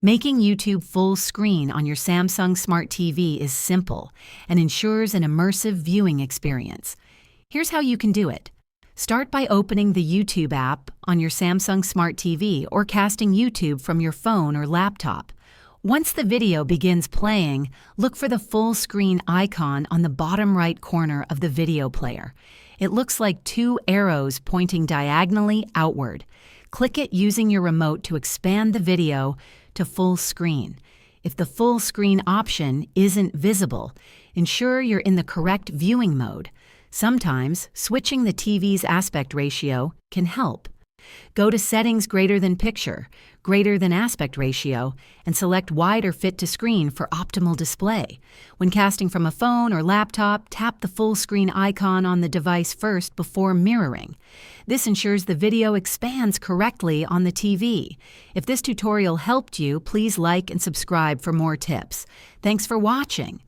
Making YouTube full screen on your Samsung Smart TV is simple and ensures an immersive viewing experience. Here's how you can do it. Start by opening the YouTube app on your Samsung Smart TV or casting YouTube from your phone or laptop. Once the video begins playing, look for the full screen icon on the bottom right corner of the video player. It looks like two arrows pointing diagonally outward. Click it using your remote to expand the video to full screen. If the full screen option isn't visible, ensure you're in the correct viewing mode. Sometimes, switching the TV's aspect ratio can help. Go to Settings greater than Picture, greater than Aspect Ratio, and select Wide or Fit to Screen for optimal display. When casting from a phone or laptop, tap the full screen icon on the device first before mirroring. This ensures the video expands correctly on the TV. If this tutorial helped you, please like and subscribe for more tips. Thanks for watching.